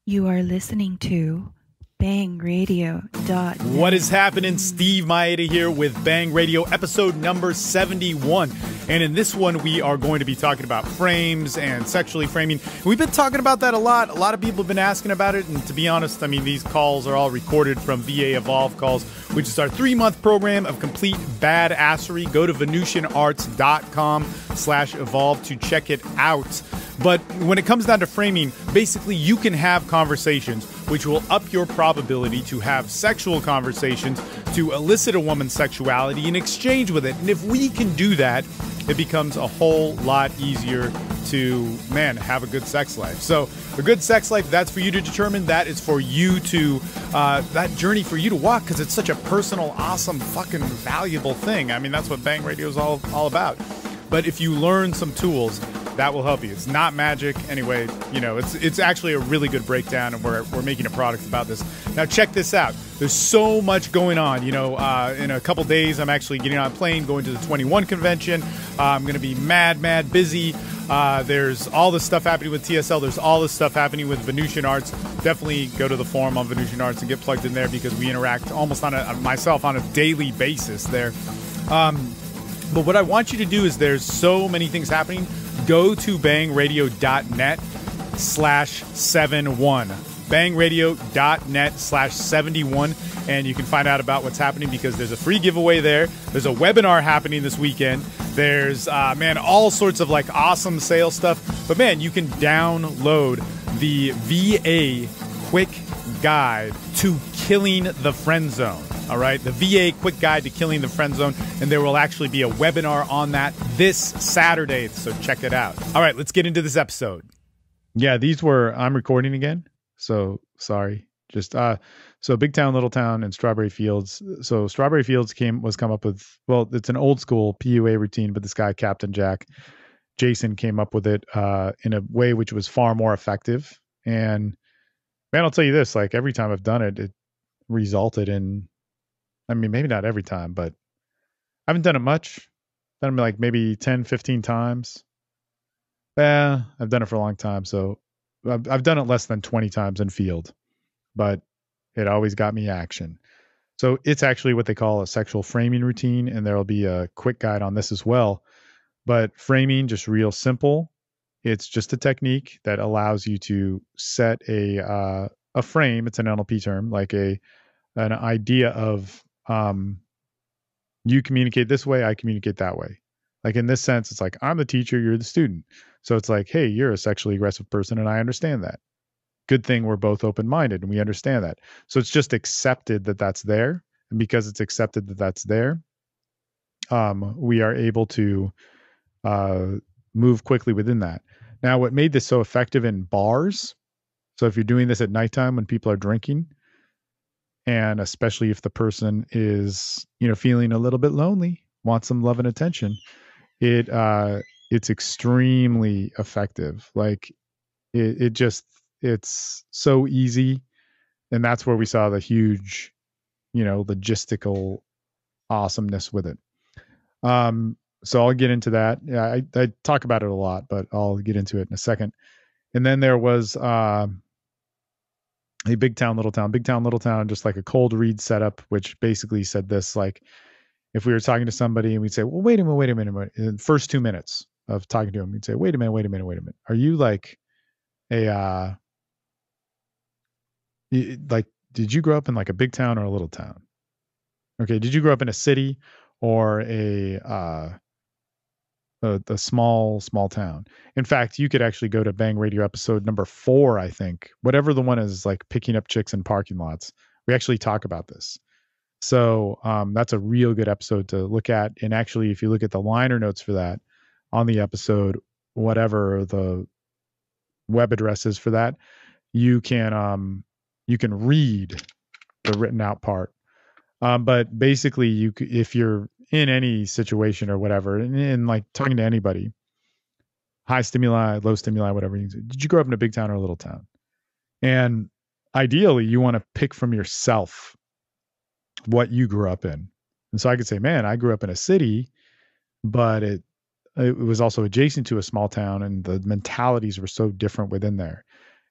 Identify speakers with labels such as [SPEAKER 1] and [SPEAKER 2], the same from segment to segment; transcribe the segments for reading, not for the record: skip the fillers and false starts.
[SPEAKER 1] You are listening to bangradio.net.
[SPEAKER 2] What is happening? Steve Mayeda here with Bang Radio, episode number 71. And in this one, we are going to be talking about frames and sexually framing. We've been talking about that a lot. A lot of people have been asking about it. And to be honest, I mean, these calls are all recorded from VA Evolve calls, which is our 3-month program of complete badassery. Go to VenusianArts.com/evolve to check it out. But when it comes down to framing, basically you can have conversations which will up your probability to have sexual conversations, to elicit a woman's sexuality in exchange with it. And if we can do that, it becomes a whole lot easier to, have a good sex life. So a good sex life, that's for you to determine. That is for you to, that journey for you to walk, because it's such a personal, awesome, fucking valuable thing. I mean, that's what Bang Radio is all about. But if you learn some tools, that will help you. It's not magic. Anyway, it's actually a really good breakdown, and we're making a product about this. Now, check this out. There's so much going on. In a couple days, I'm actually getting on a plane, going to the 21 convention. I'm going to be mad busy. There's all this stuff happening with TSL. There's all this stuff happening with Venusian Arts. Definitely go to the forum on Venusian Arts and get plugged in there, because we interact almost on a daily basis there. But what I want you to do is, there's so many things happening. Go to bangradio.net/71. bangradio.net/71, and you can find out about what's happening, because there's a free giveaway there. There's a webinar happening this weekend. There's, all sorts of awesome sales stuff. But you can download the VA Quick Guide to Killing the Friend Zone. All right, the VA Quick Guide to Killing the Friend Zone, and there will actually be a webinar on that this Saturday, so check it out. All right, let's get into this episode. Yeah, I'm recording again, so sorry. Just, so Big Town, Little Town, and Strawberry Fields. So Strawberry Fields was come up with, it's an old school PUA routine, but this guy, Captain Jason, came up with it in a way which was far more effective. And I'll tell you this, every time I've done it, it resulted in, maybe not every time, but I haven't done it much. Done it maybe 10, 15 times. I've done it for a long time. So I've done it less than 20 times in field, but it always got me action. So it's actually what they call a sexual framing routine, and there'll be a quick guide on this as well. But framing, just real simple. It's just a technique that allows you to set a frame. It's an NLP term, an idea of, you communicate this way, I communicate that way. In this sense, it's I'm the teacher, you're the student. So it's hey, you're a sexually aggressive person, and I understand that. Good thing we're both open-minded and we understand that. So it's just accepted that that's there. And because it's accepted that that's there, we are able to move quickly within that. Now, what made this so effective in bars, so if you're doing this at nighttime when people are drinking, and especially if the person is, feeling a little bit lonely, wants some love and attention, it's extremely effective. It's so easy. And that's where we saw the huge, logistical awesomeness with it. So I'll get into that. Yeah, I talk about it a lot, but I'll get into it in a second. And then there was, a Big Town, Little Town. Big Town, Little Town, just a cold read setup, which basically said this, if we were talking to somebody and we'd say, well, wait a minute. In the first 2 minutes of talking to him, we'd say, wait a minute. Are you did you grow up in a big town or a little town? Okay. Did you grow up in a city or a small town? In fact, you could actually go to Bang Radio episode number 4, I think, whatever the one is, picking up chicks in parking lots. We actually talk about this. So that's a real good episode to look at. And actually, if you look at the liner notes for that on the episode, whatever the web address is for that, you can read the written out part. But basically, if you're in any situation or whatever, and talking to anybody, high stimuli, low stimuli, whatever, did you grow up in a big town or a little town? And ideally, you want to pick from yourself what you grew up in. And so I could say, man, I grew up in a city, but it was also adjacent to a small town, and the mentalities were so different within there.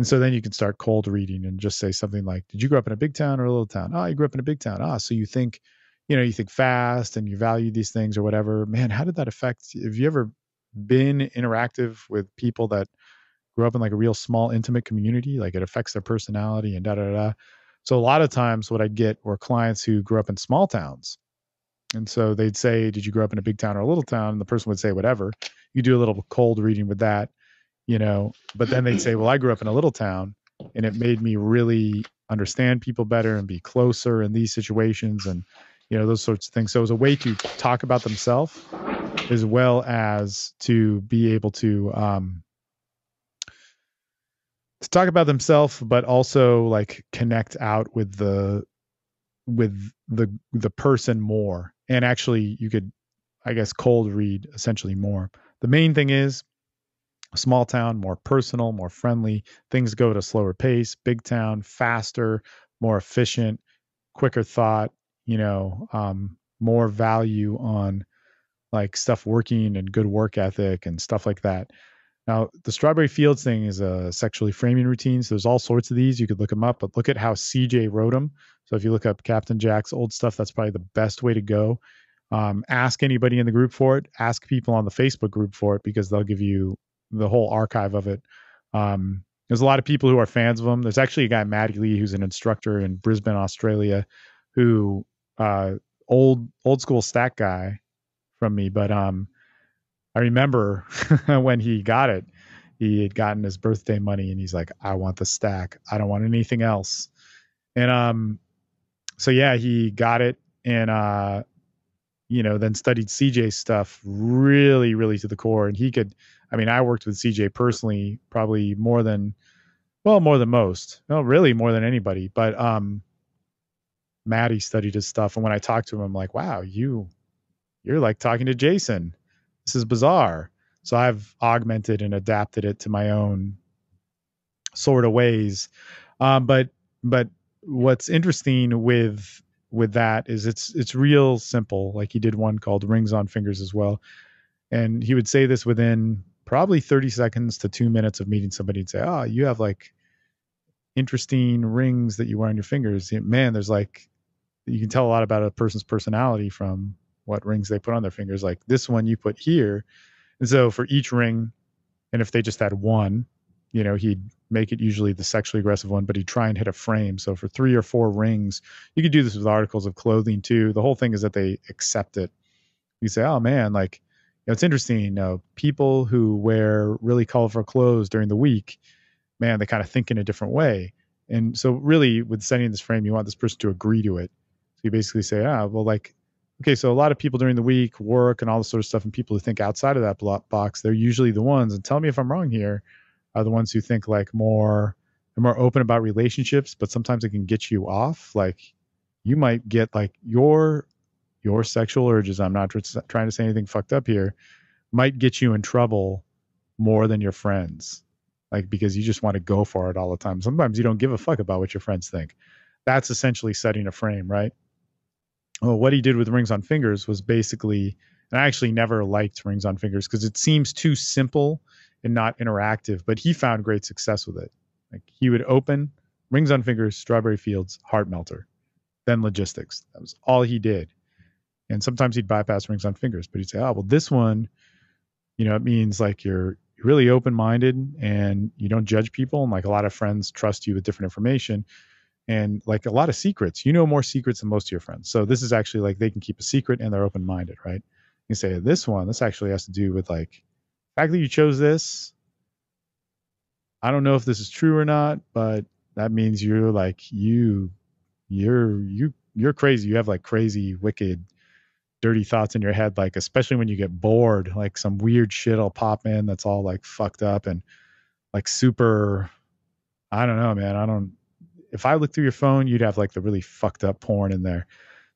[SPEAKER 2] And so then you can start cold reading and just say something like, did you grow up in a big town or a little town? Oh, you grew up in a big town. Ah, so you think, you think fast and you value these things or whatever. Man, how did that affect? Have you ever been interactive with people that grew up in like a real small, intimate community? Like it affects their personality and da da da. So a lot of times what I'd get were clients who grew up in small towns. And so they'd say, did you grow up in a big town or a little town? And the person would say, whatever. You do a little cold reading with that, but then they'd say, well, I grew up in a little town and it made me really understand people better and be closer in these situations and, those sorts of things. So it was a way to talk about themselves as well as to be able to talk about themselves, but also like connect out with the person more. And actually you could, I guess, cold read essentially more. The main thing is small town, more personal, more friendly. Things go at a slower pace. Big town, faster, more efficient, quicker thought, more value on like stuff working and good work ethic and stuff like that. Now, the Strawberry Fields thing is a sexually framing routine. So there's all sorts of these. You could look them up, but look at how CJ wrote them. So if you look up Captain Jack's old stuff, that's probably the best way to go. Ask anybody in the group for it. Ask people on the Facebook group for it because they'll give you the whole archive of it. There's a lot of people who are fans of them. There's actually a guy, Matty Lee, who's an instructor in Brisbane, Australia, who old school stack guy from me, but I remember when he got it, he had gotten his birthday money and he's like, I want the stack. I don't want anything else. And so yeah, he got it and then studied CJ's stuff really, really to the core. And I worked with CJ personally, probably more than most. No, really more than anybody. But Maddie studied his stuff. And when I talked to him, I'm like, wow, you're like talking to Jason. This is bizarre. So I've augmented and adapted it to my own sort of ways. But what's interesting with that is it's real simple. Like he did one called Rings on Fingers as well. And he would say this within probably 30 seconds to 2 minutes of meeting somebody and say, oh, you have like interesting rings that you wear on your fingers. Man, there's like, you can tell a lot about a person's personality from what rings they put on their fingers. Like this one you put here. And so for each ring, and if they just had one, he'd make it usually the sexually aggressive one, but he'd try and hit a frame. So for 3 or 4 rings, you could do this with articles of clothing too. The whole thing is that they accept it. You say, oh man, like, it's interesting. People who wear really colorful clothes during the week, man, they kind of think in a different way. And so really with setting this frame, you want this person to agree to it. So you basically say, well, like, okay, so a lot of people during the week work and all this sort of stuff, and people who think outside of that box, they're usually the ones, and tell me if I'm wrong here, are the ones who think like they're more open about relationships, but sometimes it can get you off. Like you might get like your sexual urges, I'm not trying to say anything fucked up here, might get you in trouble more than your friends. Like because you just want to go for it all the time. Sometimes you don't give a fuck about what your friends think. That's essentially setting a frame, right? Well, what he did with Rings on Fingers was basically, and I actually never liked Rings on Fingers because it seems too simple and not interactive, but he found great success with it. Like he would open Rings on Fingers, Strawberry Fields, Heart Melter, then logistics. That was all he did. And sometimes he'd bypass Rings on Fingers, but he'd say, oh, well, this one, it means like you're really open-minded and you don't judge people. And like a lot of friends trust you with different information. And like a lot of secrets, more secrets than most of your friends. So this is actually like they can keep a secret and they're open-minded, right? You say this actually has to do with like the fact that you chose this. I don't know if this is true or not, but that means you're like you're crazy. You have like crazy, wicked, dirty thoughts in your head, like especially when you get bored, like some weird shit will pop in that's all like fucked up and like super. I don't know, man. If I look through your phone, you'd have like the really fucked up porn in there.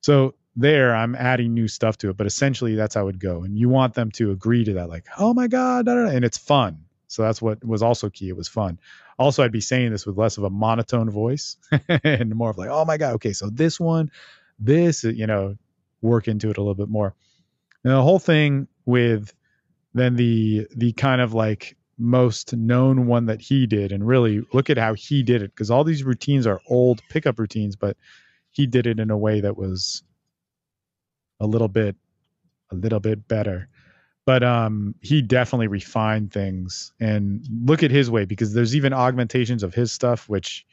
[SPEAKER 2] So there, I'm adding new stuff to it, but essentially that's how it would go. And you want them to agree to that, like, oh my God, and it's fun. So that's what was also key. It was fun. Also, I'd be saying this with less of a monotone voice and more of like, oh my God, okay, so this one, work into it a little bit more. And the whole thing with then the kind of like most known one that he did, and really look at how he did it, because all these routines are old pickup routines, but he did it in a way that was a little bit better. But he definitely refined things, and look at his way, because there's even augmentations of his stuff which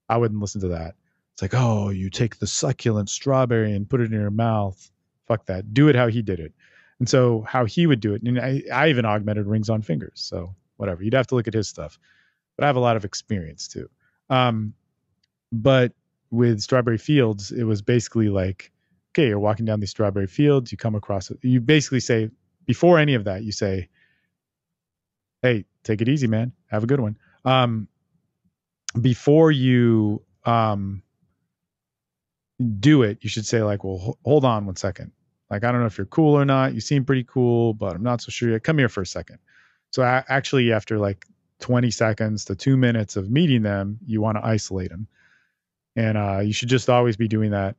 [SPEAKER 2] I wouldn't listen to that. It's like, oh, you take the succulent strawberry and put it in your mouth. Fuck that. Do it how he did it. And so how he would do it, and I even augmented rings on fingers. So whatever. You'd have to look at his stuff. But I have a lot of experience too. Um, but with Strawberry Fields, it was basically like, okay, you're walking down these strawberry fields, you come across it. You basically say, before any of that, you say, hey, take it easy, man. Have a good one. Before you do it, you should say like, well, hold on 1 second. Like, I don't know if you're cool or not. You seem pretty cool, but I'm not so sure yet. Come here for a second. So actually, after like 20 seconds to 2 minutes of meeting them, you want to isolate them. And you should just always be doing that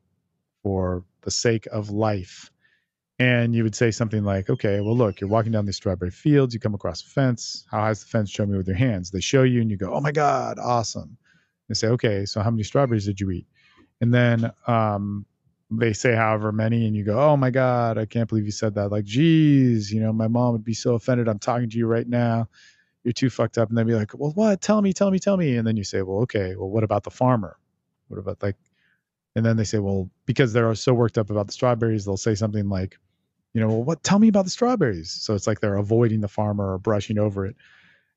[SPEAKER 2] for the sake of life. And you would say something like, okay, well, look, you're walking down these strawberry fields. You come across a fence. How high's the fence? Show me with your hands. They show you and you go, oh my God, awesome. They say, okay, so how many strawberries did you eat? And then they say however many, and you go, oh my God, I can't believe you said that. Like, geez, my mom would be so offended. I'm talking to you right now. You're too fucked up. And they'd be like, well, what? Tell me. And then you say, well, okay, well, what about the farmer? What about like, and then they say, well, because they're so worked up about the strawberries, they'll say something like, well, what? Tell me about the strawberries. So it's like they're avoiding the farmer or brushing over it.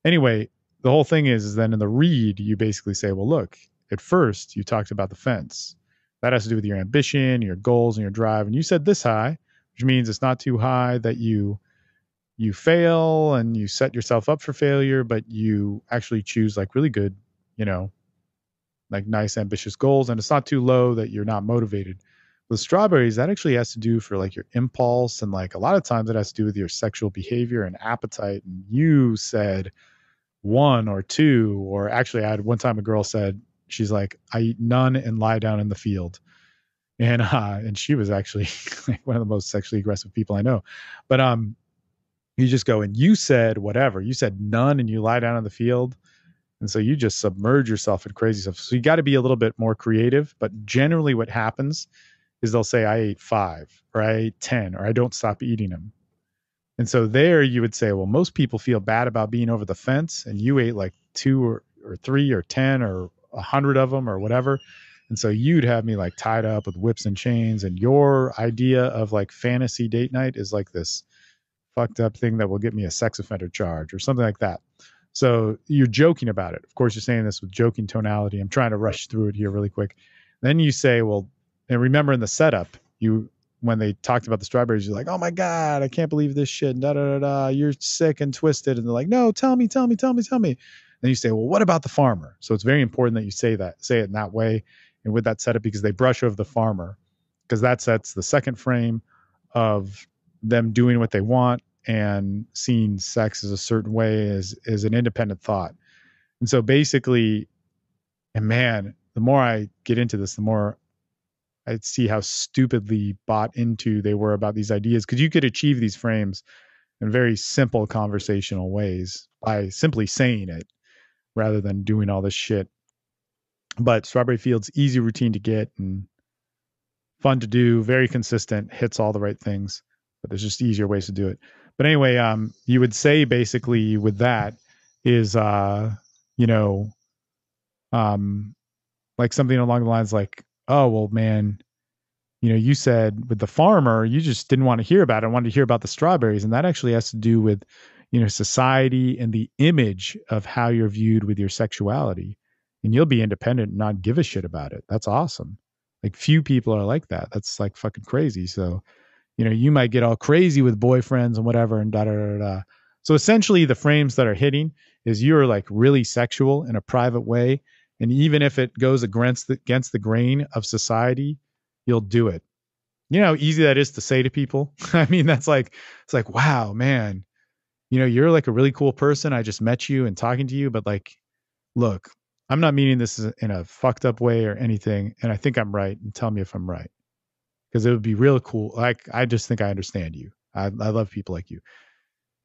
[SPEAKER 2] Anyway, the whole thing is then in the read, you basically say, well, look, at first you talked about the fence. That has to do with your ambition, your goals, and your drive. And you said this high, which means it's not too high that you fail and you set yourself up for failure, but you actually choose like really good, like nice ambitious goals. And it's not too low that you're not motivated. With strawberries, that actually has to do for like your impulse, and like a lot of times it has to do with your sexual behavior and appetite. And you said 1 or 2, or actually I had one time a girl said, she's like, I eat none and lie down in the field. And she was actually like one of the most sexually aggressive people I know. But you just go, and you said whatever. You said none and you lie down in the field. And so you just submerge yourself in crazy stuff. So you got to be a little bit more creative. But generally what happens is they'll say, I ate 5, or I ate 10, or I don't stop eating them. And so there you would say, well, most people feel bad about being over the fence, and you ate like 2 or 3 or 10 or 100 of them or whatever. And so you'd have me like tied up with whips and chains, and your idea of like fantasy date night is like this fucked up thing that will get me a sex offender charge or something like that. So you're joking about it. Of course, you're saying this with joking tonality. I'm trying to rush through it here really quick. Then you say, well, and remember in the setup, when they talked about the strawberries, you're like, oh my God, I can't believe this shit. Da, da, da, da. You're sick and twisted. And they're like, no, tell me. Then you say, well, what about the farmer? So it's very important that you say it in that way. And with that setup, because they brush over the farmer, because that sets the second frame of them doing what they want and seeing sex as a certain way is an independent thought. And so basically, and man, the more I get into this, the more I see how stupidly bought into they were about these ideas, because you could achieve these frames in very simple conversational ways by simply saying it rather than doing all this shit. But Strawberry Fields, easy routine to get and fun to do, very consistent, hits all the right things, but there's just easier ways to do it. But anyway, you would say basically with that is, like something along the lines like, oh, well, man, you said with the farmer, you just didn't want to hear about it. I wanted to hear about the strawberries. And that actually has to do with, society and the image of how you're viewed with your sexuality. And you'll be independent and not give a shit about it. That's awesome. Like few people are like that. That's like fucking crazy. So, you might get all crazy with boyfriends and whatever and da da da da. So essentially the frames that are hitting is you're like really sexual in a private way. And even if it goes against the grain of society, you'll do it. You know how easy that is to say to people? I mean, it's like, wow, man, you're like a really cool person. I just met you and talking to you, but like, look, I'm not meaning this in a fucked up way or anything. And I think I'm right. And tell me if I'm right. Because it would be real cool. Like, I just think I understand you. I love people like you.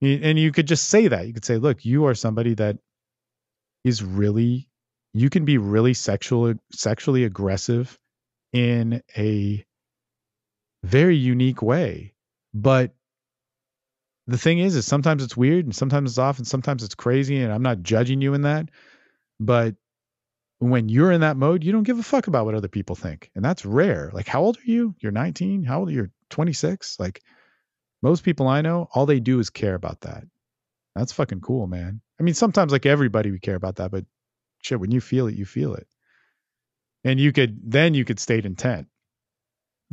[SPEAKER 2] And you could just say that. You could say, look, you are somebody that is really, you can be really sexually aggressive in a very unique way. But the thing is sometimes it's weird and sometimes it's off and sometimes it's crazy. And I'm not judging you in that. But when you're in that mode, you don't give a fuck about what other people think. And that's rare. Like, how old are you? You're 19. How old are you? You're 26. Like, most people I know, all they do is care about that. That's fucking cool, man. I mean, sometimes like everybody we care about that, but shit, when you feel it, you feel it. And you could state intent.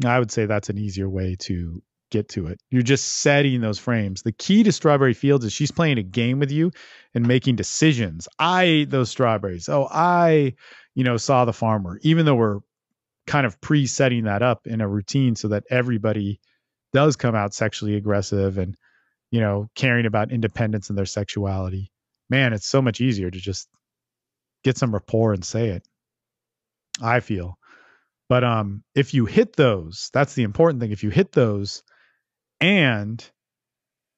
[SPEAKER 2] I would say that's an easier way to get to it. You're just setting those frames. The key to Strawberry Fields is she's playing a game with you and making decisions. I ate those strawberries. Oh, I, saw the farmer, even though we're kind of pre-setting that up in a routine so that everybody does come out sexually aggressive and, caring about independence and their sexuality. Man, it's so much easier to just get some rapport and say it, I feel. But if you hit those, that's the important thing. If you hit those, and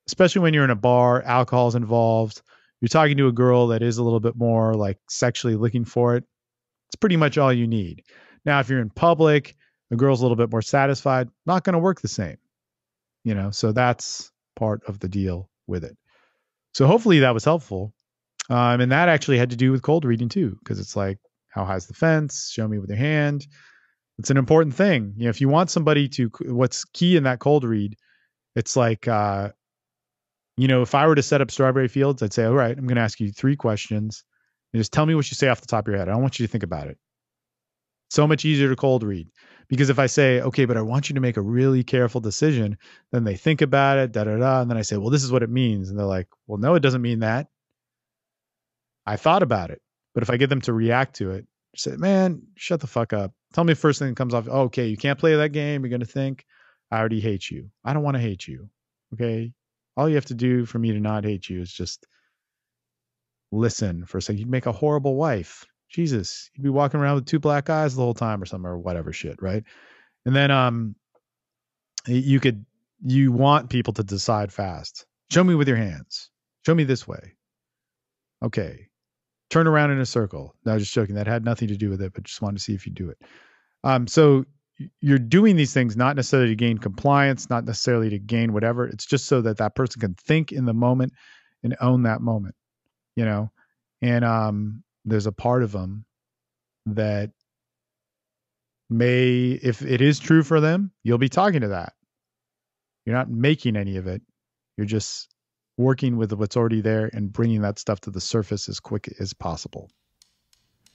[SPEAKER 2] especially when you're in a bar, alcohol's involved, you're talking to a girl that is a little bit more like sexually looking for it, it's pretty much all you need. Now, if you're in public, the girl's a little bit more satisfied, not going to work the same, so that's part of the deal with it. So hopefully that was helpful. And that actually had to do with cold reading too, because it's like, how high's the fence? Show me with your hand. It's an important thing. If you want somebody to, what's key in that cold read, it's like, if I were to set up Strawberry Fields, I'd say, all right, I'm going to ask you 3 questions and just tell me what you say off the top of your head. I don't want you to think about it. So much easier to cold read, because if I say, okay, but I want you to make a really careful decision, then they think about it, and then I say, well, this is what it means. And they're like, well, no, it doesn't mean that. I thought about it. But if I get them to react to it, say, man, shut the fuck up. Tell me the first thing that comes off. Oh, okay, you can't play that game. You're going to think, I already hate you. I don't want to hate you. Okay. All you have to do for me to not hate you is just listen for a second. You'd make a horrible wife. Jesus, you'd be walking around with 2 black eyes the whole time or something, or whatever shit, right? And then you want people to decide fast. Show me with your hands. Show me this way. Okay. Turn around in a circle. No, just joking. That had nothing to do with it, but just wanted to see if you do it. So you're doing these things not necessarily to gain compliance, not necessarily to gain whatever. It's just so that that person can think in the moment and own that moment, And there's a part of them that may, if it is true for them, you'll be talking to that. You're not making any of it. You're just working with what's already there and bringing that stuff to the surface as quick as possible.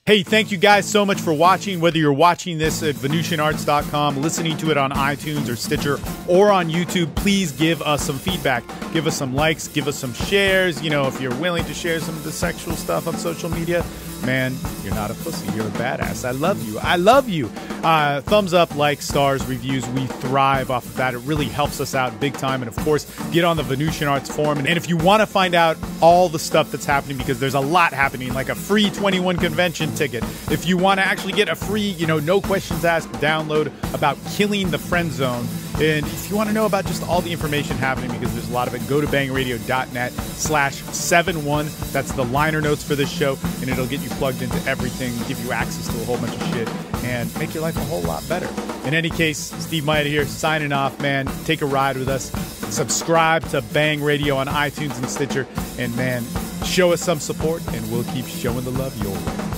[SPEAKER 2] Hey, thank you guys so much for watching. Whether you're watching this at VenusianArts.com, listening to it on iTunes or Stitcher, or on YouTube, please give us some feedback. Give us some likes, give us some shares. If you're willing to share some of the sexual stuff on social media, man, you're not a pussy. You're a badass. I love you. I love you. Thumbs up, likes, stars, reviews. We thrive off of that. It really helps us out big time. And of course, get on the Venusian Arts forum. And if you want to find out all the stuff that's happening, because there's a lot happening, like a free 21 convention ticket. If you want to actually get a free, no questions asked download about killing the friend zone. And if you want to know about just all the information happening, because there's a lot of it, go to bangradio.net/71. That's the liner notes for this show, and it'll get you plugged into everything, give you access to a whole bunch of shit, and make your life a whole lot better. In any case, Steve Mayeda here, signing off, man. Take a ride with us. Subscribe to Bang Radio on iTunes and Stitcher, and man, show us some support, and we'll keep showing the love your way.